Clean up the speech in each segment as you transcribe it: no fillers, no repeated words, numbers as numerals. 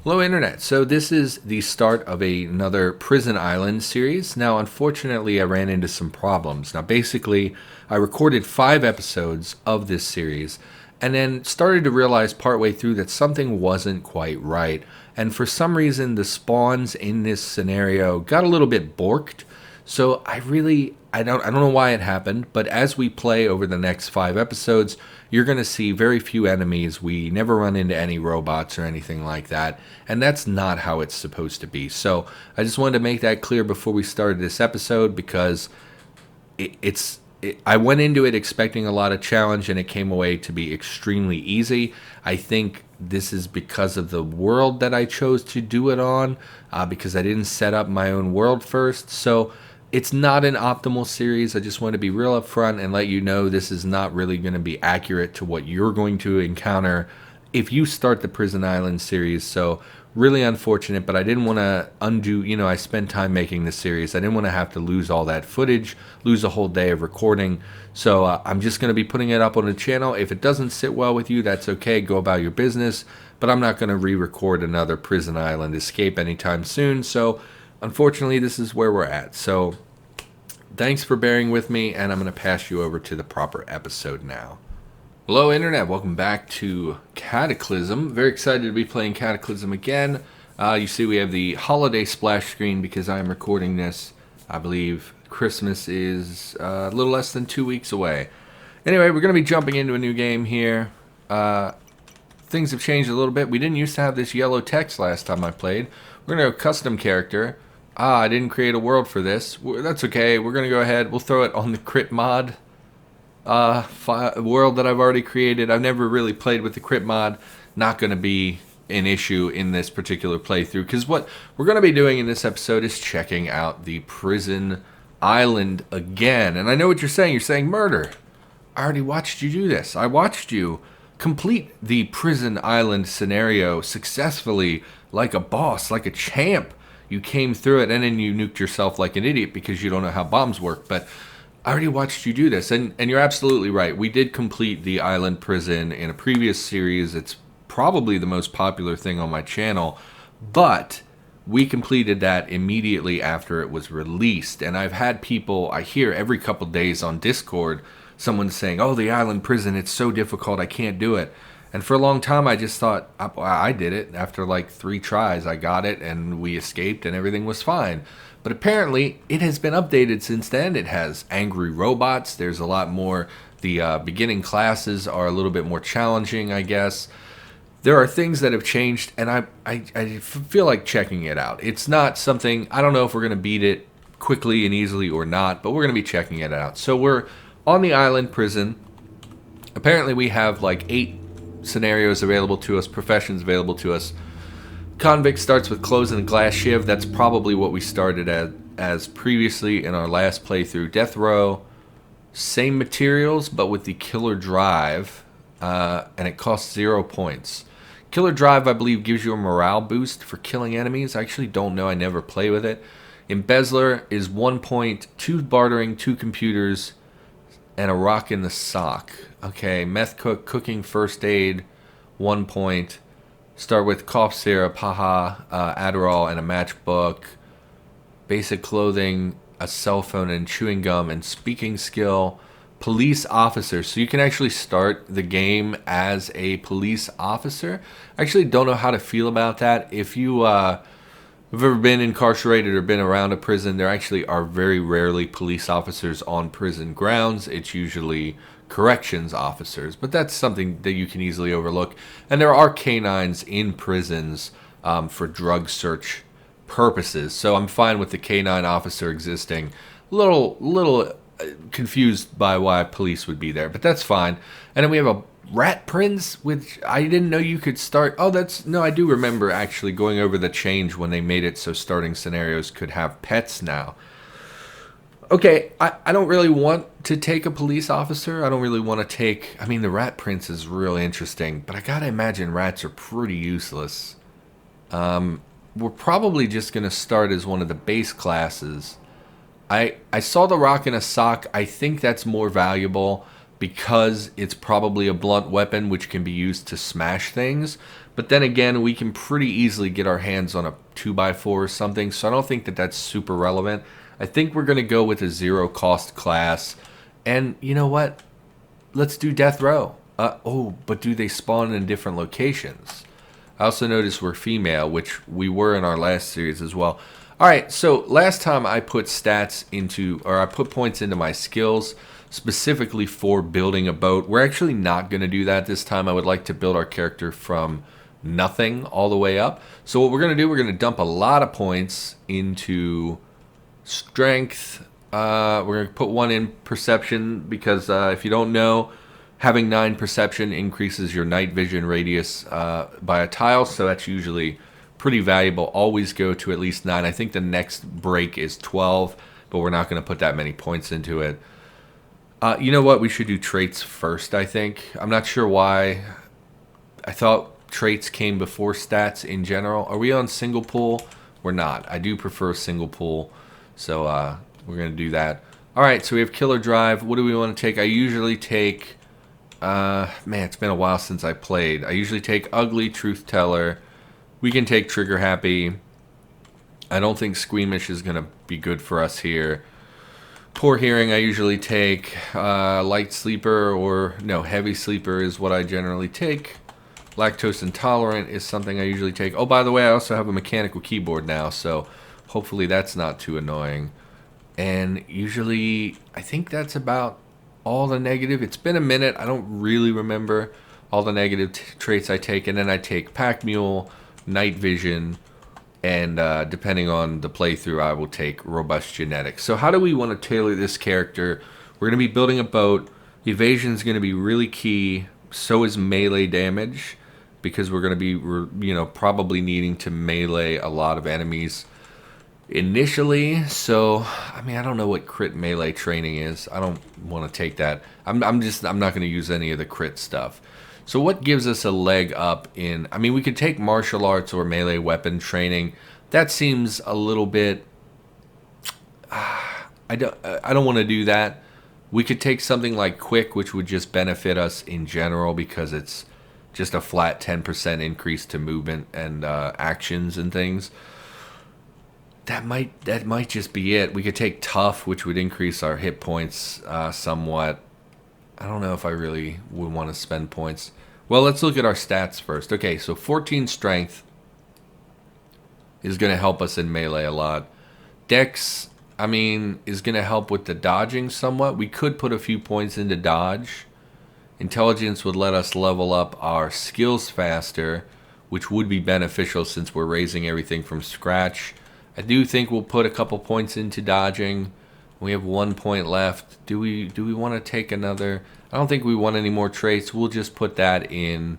Hello Internet. So this is the start of another Prison Island series. Now unfortunately I ran into some problems. Now basically I recorded 5 episodes of this series and then started to realize partway through that something wasn't quite right. And for some reason the spawns in this scenario got a little bit borked. So I don't know why it happened, but as we play over the next 5 episodes, you're going to see very few enemies. We never run into any robots or anything like that, and that's not how it's supposed to be. So I just wanted to make that clear before we started this episode, because I went into it expecting a lot of challenge, and it came away to be extremely easy. I think this is because of the world that I chose to do it on, because I didn't set up my own world first. So it's not an optimal series. I just want to be real upfront and let you know this is not really going to be accurate to what you're going to encounter if you start the Prison Island series. So really unfortunate, but I didn't want to undo, I spent time making this series. I didn't want to have to lose all that footage, lose a whole day of recording. So I'm just going to be putting it up on the channel. If it doesn't sit well with you, that's okay. Go about your business. But I'm not going to re-record another Prison Island escape anytime soon. So unfortunately, this is where we're at. So thanks for bearing with me, and I'm going to pass you over to the proper episode now. Hello Internet, welcome back to Cataclysm. Very excited to be playing Cataclysm again. You see we have the holiday splash screen because I'm recording this. I believe Christmas is a little less than 2 weeks away. Anyway, we're going to be jumping into a new game here. Things have changed a little bit. We didn't used to have this yellow text last time I played. We're going to go custom character. I didn't create a world for this. That's okay. We're going to go ahead. We'll throw it on the crit mod world that I've already created. I've never really played with the crit mod. Not going to be an issue in this particular playthrough, because what we're going to be doing in this episode is checking out the Prison Island again. And I know what you're saying. You're saying, Murder, I already watched you do this. I watched you complete the Prison Island scenario successfully, like a boss, like a champ. You came through it, and then you nuked yourself like an idiot because you don't know how bombs work. But I already watched you do this, and you're absolutely right. We did complete the island prison in a previous series. It's probably the most popular thing on my channel, but we completed that immediately after it was released. And I've had people, I hear every couple days on Discord, someone saying, oh, the island prison, it's so difficult, I can't do it. And for a long time, I just thought, I did it. After like 3 tries, I got it, and we escaped, and everything was fine. But apparently, it has been updated since then. It has angry robots. There's a lot more. The beginning classes are a little bit more challenging, I guess. There are things that have changed, and I feel like checking it out. It's not something, I don't know if we're going to beat it quickly and easily or not, but we're going to be checking it out. So we're on the island prison. Apparently, we have like 8 scenarios available to us, professions available to us. Convict starts with closing a glass shiv. That's probably what we started as previously in our last playthrough. Death row, same materials, but with the killer drive, and it costs 0 points. Killer drive, I believe, gives you a morale boost for killing enemies. I actually don't know. I never play with it. Embezzler is 1 point, 2 bartering, 2 computers, and a rock in the sock. Okay, meth cook, cooking, first aid, 1 point. Start with cough syrup, haha, Adderall, and a matchbook. Basic clothing, a cell phone, and chewing gum, and speaking skill. Police officer. So you can actually start the game as a police officer. I actually don't know how to feel about that. If you have ever been incarcerated or been around a prison, there actually are very rarely police officers on prison grounds. It's usually corrections officers, but that's something that you can easily overlook. And there are canines in prisons for drug search purposes, so I'm fine with the canine officer existing. Little confused by why police would be there, but that's fine. And then we have a rat prince, which I didn't know you could start. No, I do remember actually going over the change when they made it so starting scenarios could have pets now. Okay, I don't really want to take a police officer. I don't really want to take... I mean, the rat prince is real interesting, but I gotta imagine rats are pretty useless. We're probably just going to start as one of the base classes. I saw the rock in a sock. I think that's more valuable, because it's probably a blunt weapon which can be used to smash things. But then again, we can pretty easily get our hands on a 2x4 or something, so I don't think that that's super relevant. I think we're going to go with a 0 cost class. And you know what? Let's do death row. Oh, but do they spawn in different locations? I also noticed we're female, which we were in our last series as well. Alright, so last time I put stats into, or I put points into my skills, specifically for building a boat. We're actually not going to do that this time. I would like to build our character from nothing all the way up. So what we're going to do, we're going to dump a lot of points into strength. We're going to put 1 in perception, because if you don't know, having 9 perception increases your night vision radius by a tile, so that's usually pretty valuable. Always go to at least 9. I think the next break is 12, but we're not going to put that many points into it. You know what? We should do traits first, I think. I'm not sure why. I thought traits came before stats in general. Are we on single pool? We're not. I do prefer single pool, so we're going to do that. Alright, so we have Killer Drive. What do we want to take? I usually take... man, it's been a while since I played. I usually take Ugly, Truth Teller. We can take Trigger Happy. I don't think Squeamish is going to be good for us here. Poor Hearing I usually take. Light Sleeper, or no, Heavy Sleeper is what I generally take. Lactose Intolerant is something I usually take. Oh, by the way, I also have a mechanical keyboard now, so hopefully that's not too annoying. And usually, I think that's about all the negative. It's been a minute. I don't really remember all the negative traits I take. And then I take Pack Mule, Night Vision, and depending on the playthrough, I will take Robust Genetics. So how do we want to tailor this character? We're going to be building a boat. Evasion is going to be really key. So is melee damage, because we're going to be, you know, probably needing to melee a lot of enemies initially. So I mean, I don't know what crit melee training is. I don't want to take that. I'm not going to use any of the crit stuff. So what gives us a leg up in, I mean, we could take martial arts or melee weapon training. That seems a little bit, I don't want to do that. We could take something like quick, which would just benefit us in general, because it's just a flat 10% increase to movement and actions and things. That might just be it. We could take tough, which would increase our hit points somewhat. I don't know if I really would want to spend points. Well, let's look at our stats first. Okay, so 14 strength is going to help us in melee a lot. Dex, I mean, is going to help with the dodging somewhat. We could put a few points into dodge. Intelligence would let us level up our skills faster, which would be beneficial since we're raising everything from scratch. I do think we'll put a couple points into dodging. We have 1 point left. Do we want to take another? I don't think we want any more traits. We'll just put that in.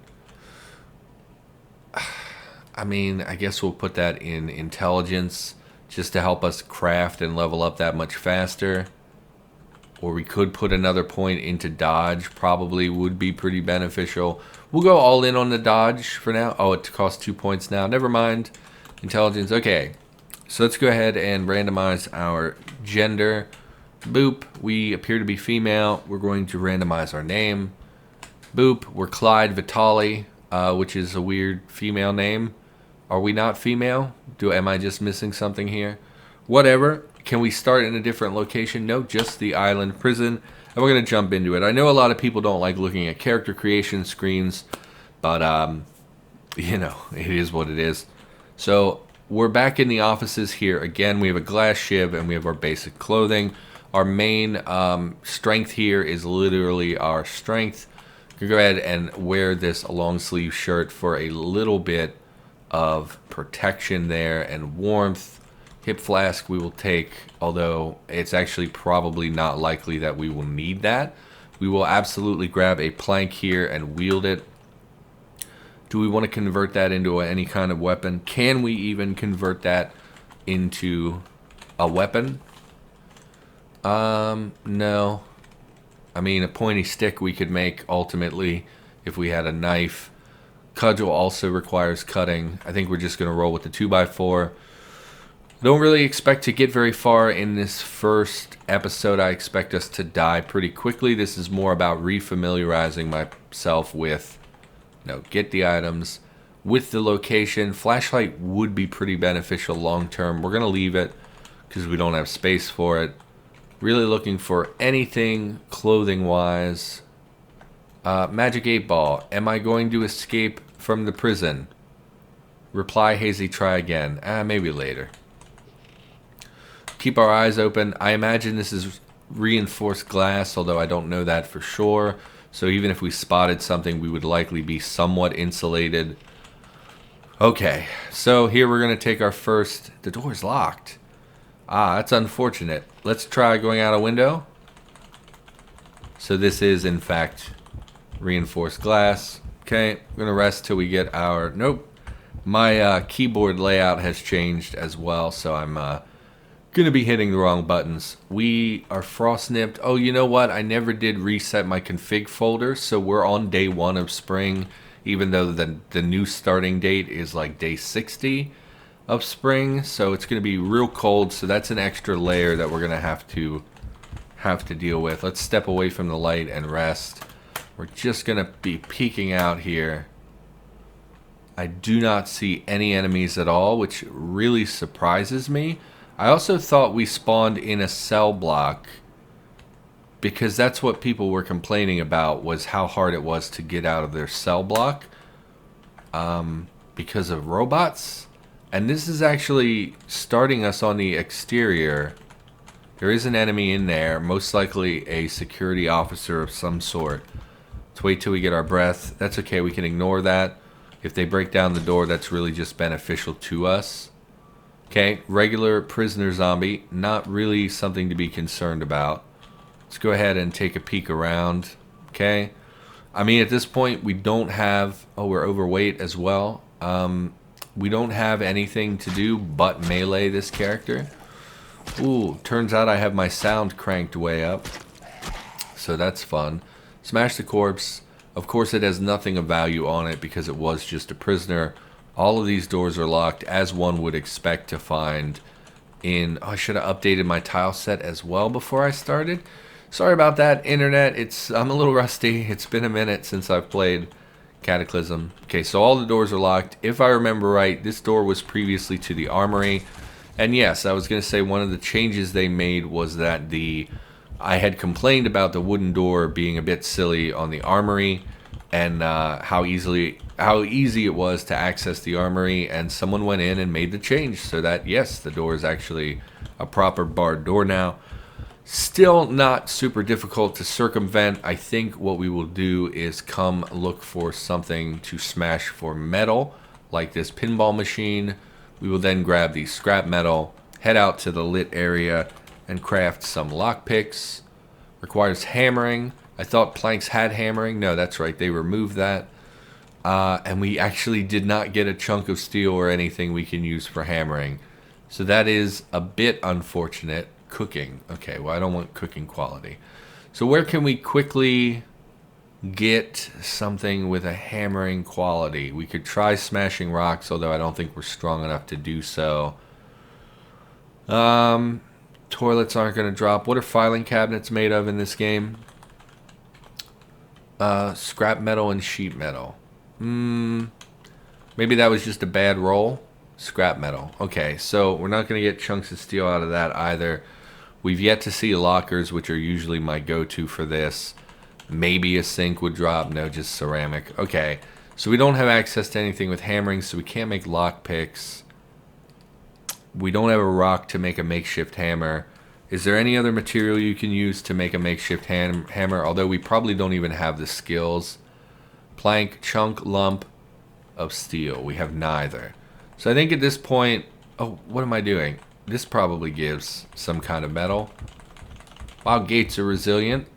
I mean, I guess we'll put that in intelligence, just to help us craft and level up that much faster. Or we could put another point into dodge. Probably would be pretty beneficial. We'll go all in on the dodge for now. Oh, it costs 2 points now. Never mind. Intelligence. Okay. So let's go ahead and randomize our gender. Boop. We appear to be female. We're going to randomize our name. Boop. We're Clyde Vitali, which is a weird female name. Are we not female? Am I just missing something here? Whatever. Can we start in a different location? No, just the island prison. And we're going to jump into it. I know a lot of people don't like looking at character creation screens, but, you know, it is what it is. So we're back in the offices here. Again, we have a glass shiv and we have our basic clothing. Our main strength here is literally our strength. You can go ahead and wear this long sleeve shirt for a little bit of protection there and warmth. Hip flask we will take, although it's actually probably not likely that we will need that. We will absolutely grab a plank here and wield it. Do we want to convert that into any kind of weapon? Can we even convert that into a weapon? No. I mean, a pointy stick we could make ultimately if we had a knife. Cudgel also requires cutting. I think we're just going to roll with the 2x4. I don't really expect to get very far in this first episode. I expect us to die pretty quickly. This is more about refamiliarizing myself with, get the items, with the location. Flashlight would be pretty beneficial long term. We're going to leave it because we don't have space for it. Really looking for anything clothing wise. Magic 8 Ball. Am I going to escape from the prison? Reply hazy, try again. Maybe later. Keep our eyes open. I imagine this is reinforced glass, although I don't know that for sure. So even if we spotted something, we would likely be somewhat insulated. Okay, so here we're going to take our first... The door's locked. That's unfortunate. Let's try going out a window. So this is, in fact, reinforced glass. Okay, we're going to rest till we get our... Nope. My keyboard layout has changed as well, so I'm going to be hitting the wrong buttons. We are frost nipped. Oh, you know what? I never did reset my config folder, so we're on day 1 of spring, even though the new starting date is like day 60 of spring. So it's going to be real cold, so that's an extra layer that we're going to have to deal with. Let's step away from the light and rest. We're just going to be peeking out here. I do not see any enemies at all, which really surprises me. I also thought we spawned in a cell block because that's what people were complaining about, was how hard it was to get out of their cell block because of robots. And this is actually starting us on the exterior. There is an enemy in there, most likely a security officer of some sort. Let's wait till we get our breath. That's okay, we can ignore that. If they break down the door, that's really just beneficial to us. Okay, regular prisoner zombie, not really something to be concerned about. Let's go ahead and take a peek around. Okay, I mean, at this point we don't have... Oh, we're overweight as well. We don't have anything to do but melee this character. Ooh, turns out I have my sound cranked way up, so that's fun. Smash the corpse. Of course it has nothing of value on it because it was just a prisoner. All of these doors are locked, as one would expect to find in... Oh, I should have updated my tile set as well before I started. Sorry about that, internet. I'm a little rusty. It's been a minute since I've played Cataclysm. Okay, so all the doors are locked. If I remember right, this door was previously to the armory. And yes, I was going to say one of the changes they made was that I had complained about the wooden door being a bit silly on the armory, and how easy it was to access the armory, and someone went in and made the change so that, yes, the door is actually a proper barred door now. Still not super difficult to circumvent. I think what we will do is come look for something to smash for metal, like this pinball machine. We will then grab the scrap metal, head out to the lit area, and craft some lockpicks. Requires hammering. I thought planks had hammering. No, that's right. They removed that. And we actually did not get a chunk of steel or anything we can use for hammering. So that is a bit unfortunate. Cooking. Okay, well, I don't want cooking quality. So where can we quickly get something with a hammering quality? We could try smashing rocks, although I don't think we're strong enough to do so. Toilets aren't going to drop. What are filing cabinets made of in this game? Scrap metal and sheet metal. Maybe that was just a bad roll. Scrap metal. Okay, so we're not going to get chunks of steel out of that either. We've yet to see lockers, which are usually my go-to for this. Maybe a sink would drop. No, just ceramic. Okay, so we don't have access to anything with hammering, so we can't make lockpicks. We don't have a rock to make a makeshift hammer. Is there any other material you can use to make a makeshift hammer? Although we probably don't even have the skills. Plank, chunk, lump of steel. We have neither. So I think at this point... Oh, what am I doing? This probably gives some kind of metal. Wow, gates are resilient.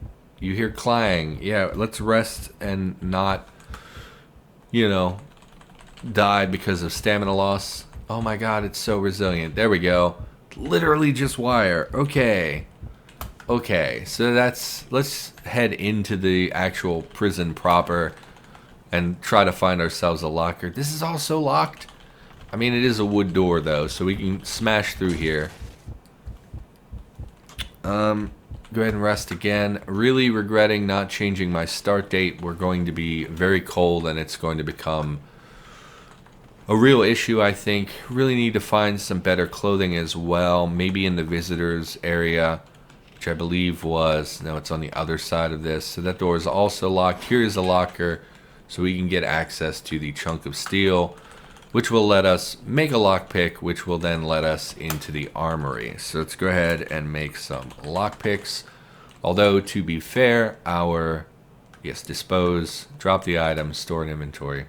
You hear clang. Yeah, let's rest and not, die because of stamina loss. Oh my god, it's so resilient. There we go. Literally just wire. Okay. Okay, so let's head into the actual prison proper and try to find ourselves a locker. This is also locked. I mean, it is a wood door, though, so we can smash through here. Go ahead and rest again. Really regretting not changing my start date. We're going to be very cold, and it's going to become a real issue, I think. Really need to find some better clothing as well. Maybe in the visitors area, which I believe was... No, it's on the other side of this. So that door is also locked. Here is a locker, so we can get access to the chunk of steel, which will let us make a lockpick, which will then let us into the armory. So let's go ahead and make some lockpicks. Although, to be fair, dispose, drop the item, store in inventory.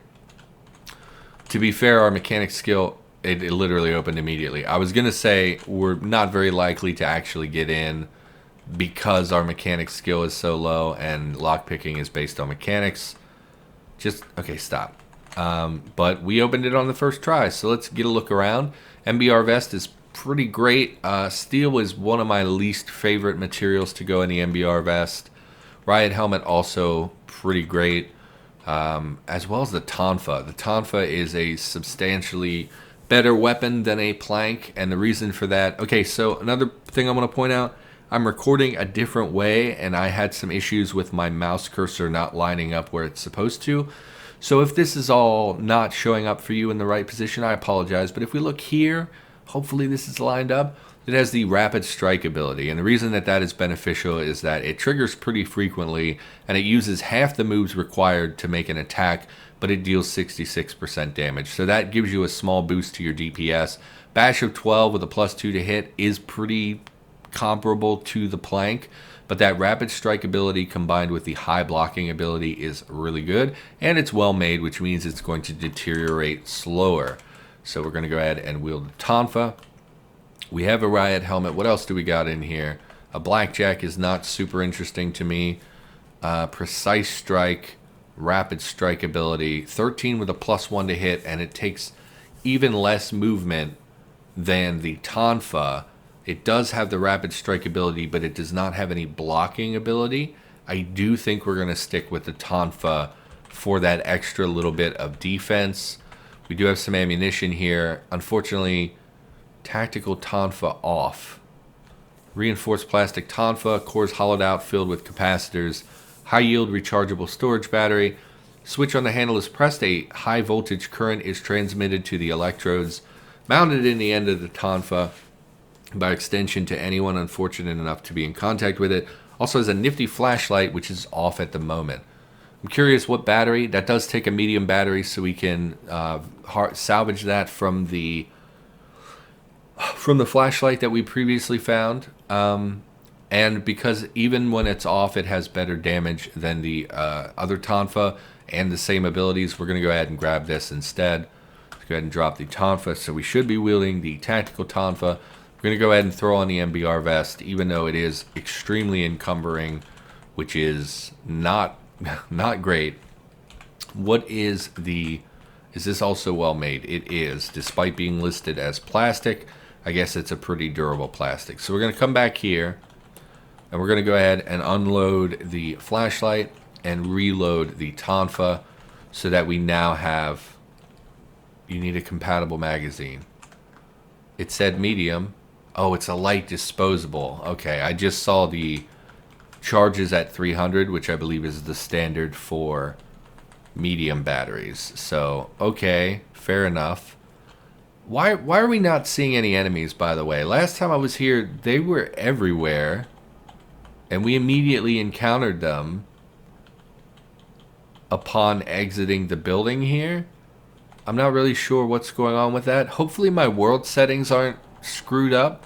To be fair, our mechanic skill, it literally opened immediately. I was going to say we're not very likely to actually get in because our mechanic skill is so low and lockpicking is based on mechanics. Okay, stop. But we opened it on the first try, so let's get a look around. MBR vest is pretty great. Steel is one of my least favorite materials to go in the MBR vest. Riot helmet also pretty great, as well as the tonfa. The tonfa is a substantially better weapon than a plank, and the reason for that... Okay, so another thing I want to point out, I'm recording a different way, and I had some issues with my mouse cursor not lining up where it's supposed to. So if this is all not showing up for you in the right position, I apologize. But if we look here, hopefully this is lined up. It has the rapid strike ability. And the reason that is beneficial is that it triggers pretty frequently, and it uses half the moves required to make an attack, but it deals 66% damage. So that gives you a small boost to your DPS. Bash of 12 with a +2 to hit is pretty comparable to the plank. But that rapid strike ability combined with the high blocking ability is really good. And it's well made, which means it's going to deteriorate slower. So we're going to go ahead and wield the tonfa. We have a riot helmet. What else do we got in here? A blackjack is not super interesting to me. Precise strike, rapid strike ability. 13 with a +1 to hit, and it takes even less movement than the tonfa. It does have the rapid strike ability, but it does not have any blocking ability. I do think we're going to stick with the tonfa for that extra little bit of defense. We do have some ammunition here. Unfortunately, tactical tonfa off. Reinforced plastic tonfa, cores hollowed out, filled with capacitors. High yield rechargeable storage battery. Switch on the handle is pressed. A high voltage current is transmitted to the electrodes mounted in the end of the tonfa. By extension to anyone unfortunate enough to be in contact with it. Also has a nifty flashlight, which is off at the moment. I'm curious what battery. That does take a medium battery, so we can salvage that from the flashlight that we previously found. And because even when it's off, it has better damage than the other tonfa and the same abilities, we're going to go ahead and grab this instead. Let's go ahead and drop the tonfa. So we should be wielding the tactical tonfa. We're going to go ahead and throw on the MBR vest, even though it is extremely encumbering, which is not great. What is this also well made? It is, despite being listed as plastic. I guess it's a pretty durable plastic. So we're going to come back here, and we're going to go ahead and unload the flashlight and reload the tonfa so that we now have... You need a compatible magazine. It said medium. Oh, it's a light disposable. Okay, I just saw the charges at 300, which I believe is the standard for medium batteries. So, okay, fair enough. Why are we not seeing any enemies, by the way? Last time I was here, they were everywhere, and we immediately encountered them upon exiting the building here. I'm not really sure what's going on with that. Hopefully my world settings aren't screwed up,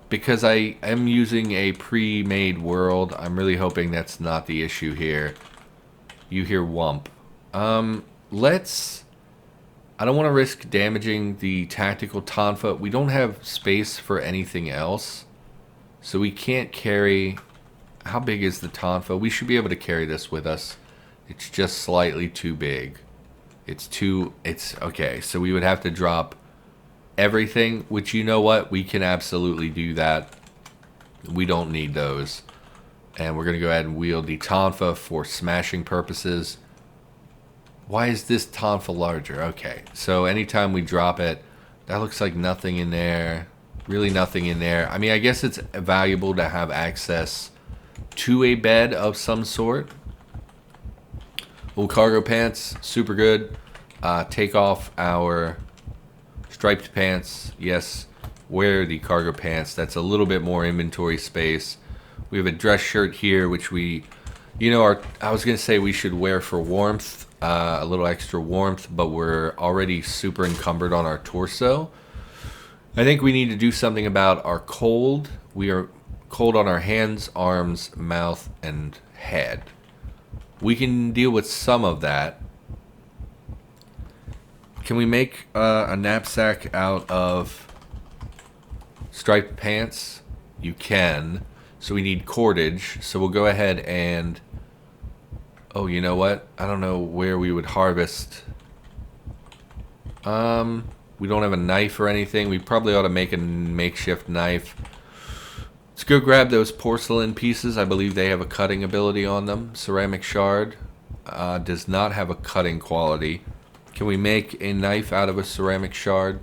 because I am using a pre-made world. I'm really hoping that's not the issue here. You hear wump. I don't want to risk damaging the tactical tonfa. We don't have space for anything else, so we can't carry... How big is the tonfa? We should be able to carry this with us. It's just slightly too big. It's okay, so we would have to drop everything, which, you know what, we can absolutely do that. We don't need those. And we're going to go ahead and wield the tonfa for smashing purposes. Why is this tonfa larger? Okay, so anytime we drop it, That looks like nothing in there. Really nothing in there. I mean, I guess it's valuable to have access to a bed of some sort. Little cargo pants, super good. Take off our striped pants. Yes, wear the cargo pants. That's a little bit more inventory space. We have a dress shirt here, which we, I was going to say we should wear for warmth, a little extra warmth, but we're already super encumbered on our torso. I think we need to do something about our cold. We are cold on our hands, arms, mouth, and head. We can deal with some of that. Can we make a knapsack out of striped pants? You can. So we need cordage. So we'll go ahead and... Oh, you know what? I don't know where we would harvest. We don't have a knife or anything. We probably ought to make a makeshift knife. Let's go grab those porcelain pieces. I believe they have a cutting ability on them. Ceramic shard does not have a cutting quality. Can we make a knife out of a ceramic shard?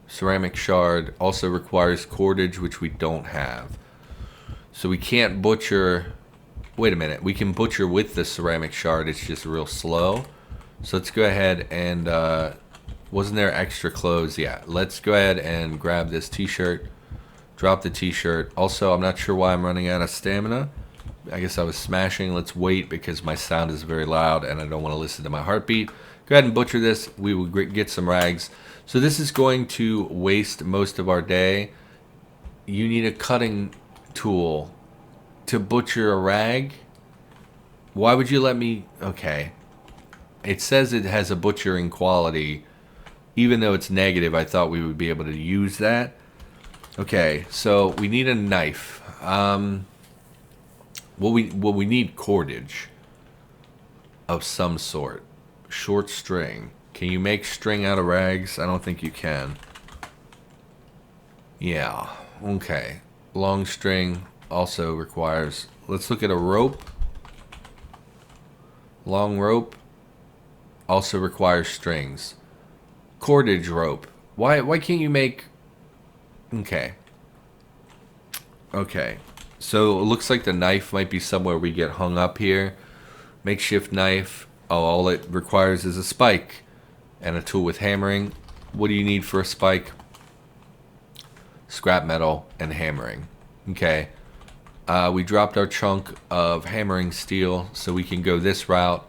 Ceramic shard also requires cordage, which we don't have. So we can't butcher... Wait a minute. We can butcher with the ceramic shard. It's just real slow. So let's go ahead and... wasn't there extra clothes? Yeah. Let's go ahead and grab this t-shirt. Drop the t-shirt. Also, I'm not sure why I'm running out of stamina. I guess I was smashing. Let's wait because my sound is very loud and I don't want to listen to my heartbeat. Go ahead and butcher this. We will get some rags. So this is going to waste most of our day. You need a cutting tool to butcher a rag. Why would you let me... Okay. It says it has a butchering quality. Even though it's negative, I thought we would be able to use that. Okay, so we need a knife. Well, we need cordage of some sort. Short string. Can you make string out of rags? I don't think you can. Yeah, okay. Long string also requires... Let's look at a rope. Long rope also requires strings. Cordage rope. Why can't you make... Okay. Okay. So it looks like the knife might be somewhere we get hung up here. Makeshift knife. Oh, all it requires is a spike and a tool with hammering. What do you need for a spike? Scrap metal and hammering. Okay. We dropped our chunk of hammering steel, so we can go this route.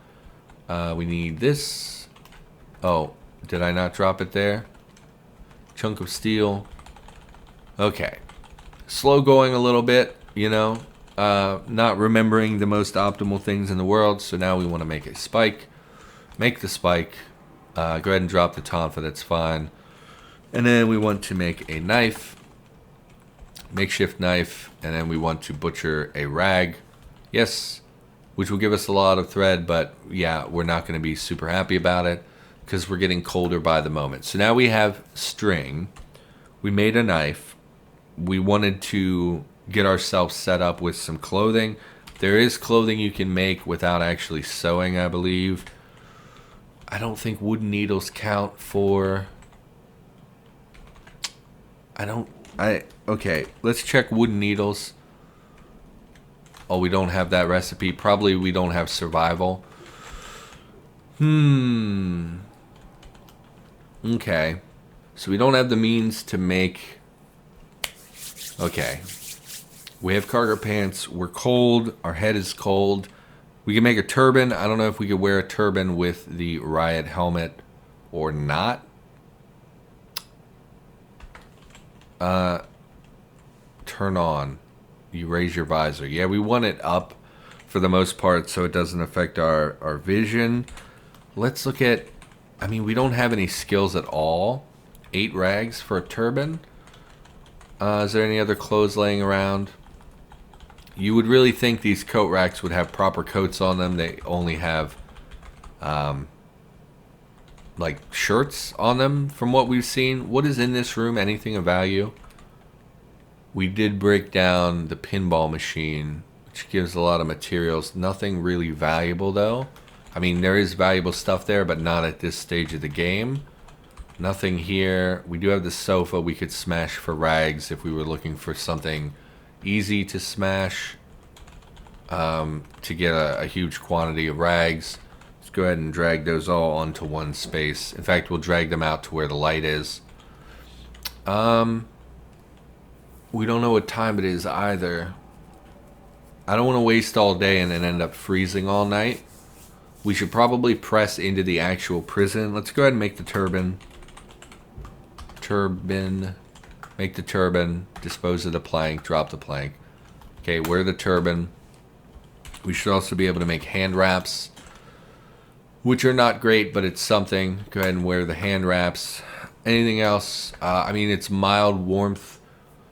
We need this. Oh, did I not drop it there? Chunk of steel. Okay. Slow going a little bit, not remembering the most optimal things in the world. So now we want to make a spike. Make the spike. Go ahead and drop the tonfa, that's fine. And then we want to make a knife. Makeshift knife. And then we want to butcher a rag. Yes. Which will give us a lot of thread, but yeah, we're not going to be super happy about it because we're getting colder by the moment. So now we have string. We made a knife. We wanted to get ourselves set up with some clothing. There is clothing you can make without actually sewing, I believe. I don't think wooden needles count for... Okay, let's check wooden needles. Oh, we don't have that recipe. Probably we don't have survival. Okay. So we don't have the means to make... Okay. We have cargo pants. We're cold. Our head is cold. We can make a turban. I don't know if we could wear a turban with the riot helmet or not. Turn on. You raise your visor. Yeah, we want it up for the most part so it doesn't affect our vision. Let's look at... I mean, we don't have any skills at all. 8 rags for a turban. Is there any other clothes laying around? You would really think these coat racks would have proper coats on them. They only have like shirts on them from what we've seen. What is in this room? Anything of value? We did break down the pinball machine, which gives a lot of materials. Nothing really valuable though. I mean, there is valuable stuff there, but not at this stage of the game. Nothing here. We do have the sofa we could smash for rags if we were looking for something easy to smash, to get a huge quantity of rags. Let's go ahead and drag those all onto one space. In fact, we'll drag them out to where the light is. We don't know what time it is either. I don't want to waste all day and then end up freezing all night. We should probably press into the actual prison. Let's go ahead and make the turbine. Make the turbine. Dispose of the plank. Drop the plank. Okay, wear the turbine. We should also be able to make hand wraps, which are not great, but it's something. Go ahead and wear the hand wraps. Anything else? I mean, it's mild warmth,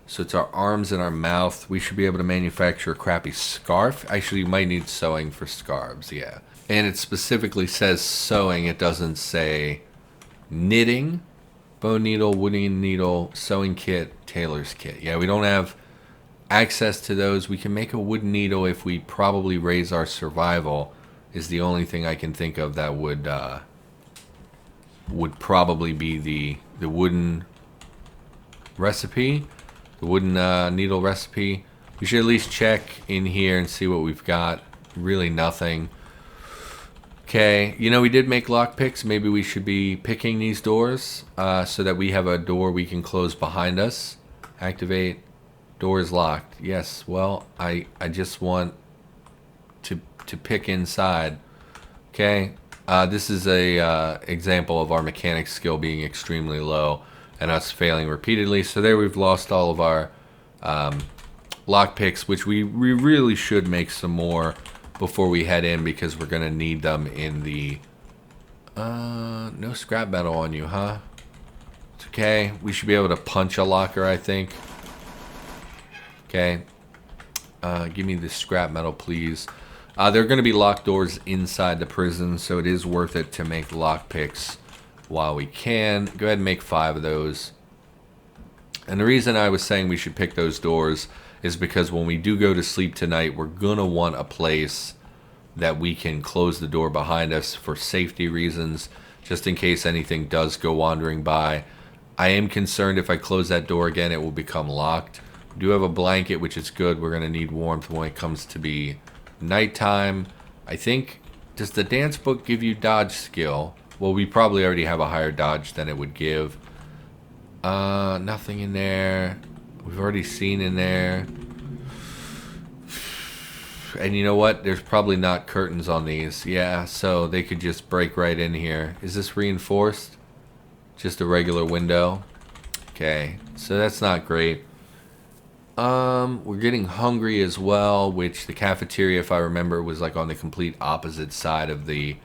so it's our arms and our mouth. We should be able to manufacture a crappy scarf. Actually, you might need sewing for scarves, yeah. And it specifically says sewing. It doesn't say knitting. Bone needle, wooden needle, sewing kit, tailor's kit. Yeah, we don't have access to those. We can make a wooden needle if we probably raise our survival, is the only thing I can think of that would probably be the wooden recipe, the wooden needle recipe. We should at least check in here and see what we've got. Really nothing. Okay, you know, we did make lockpicks. Maybe we should be picking these doors so that we have a door we can close behind us. Activate. Door is locked. Yes, well, I just want to pick inside. Okay, this is a example of our mechanic skill being extremely low and us failing repeatedly. So there we've lost all of our lockpicks, which we really should make some more before we head in, because we're going to need them in the... no scrap metal on you, huh? It's okay. We should be able to punch a locker, I think. Okay. Give me the scrap metal, please. There are going to be locked doors inside the prison, so it is worth it to make lockpicks while we can. Go ahead and make 5 of those. And the reason I was saying we should pick those doors is because when we do go to sleep tonight, we're going to want a place that we can close the door behind us for safety reasons, just in case anything does go wandering by. I am concerned if I close that door again, it will become locked. We do have a blanket, which is good. We're going to need warmth when it comes to be nighttime. I think, does the dance book give you dodge skill? Well, we probably already have a higher dodge than it would give. Nothing in there. We've already seen in there. And you know what? There's probably not curtains on these. Yeah, so they could just break right in here. Is this reinforced? Just a regular window. Okay, so that's not great. We're getting hungry as well, which the cafeteria, if I remember, was like on the complete opposite side of the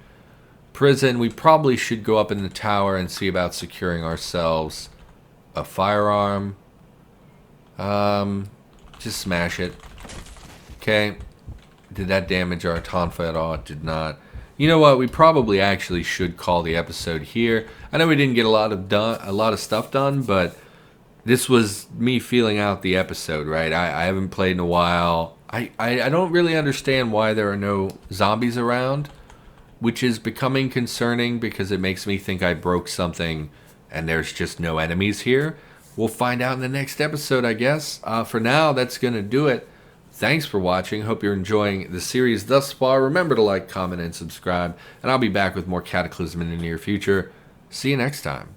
prison. We probably should go up in the tower and see about securing ourselves a firearm. Just smash it. Okay. Did that damage our tonfa at all? It did not. You know what? We probably actually should call the episode here. I know we didn't get a lot of stuff done, but this was me feeling out the episode, right? I haven't played in a while. I don't really understand why there are no zombies around, which is becoming concerning because it makes me think I broke something and there's just no enemies here. We'll find out in the next episode, I guess. For now, that's going to do it. Thanks for watching. Hope you're enjoying the series thus far. Remember to like, comment, and subscribe. And I'll be back with more Cataclysm in the near future. See you next time.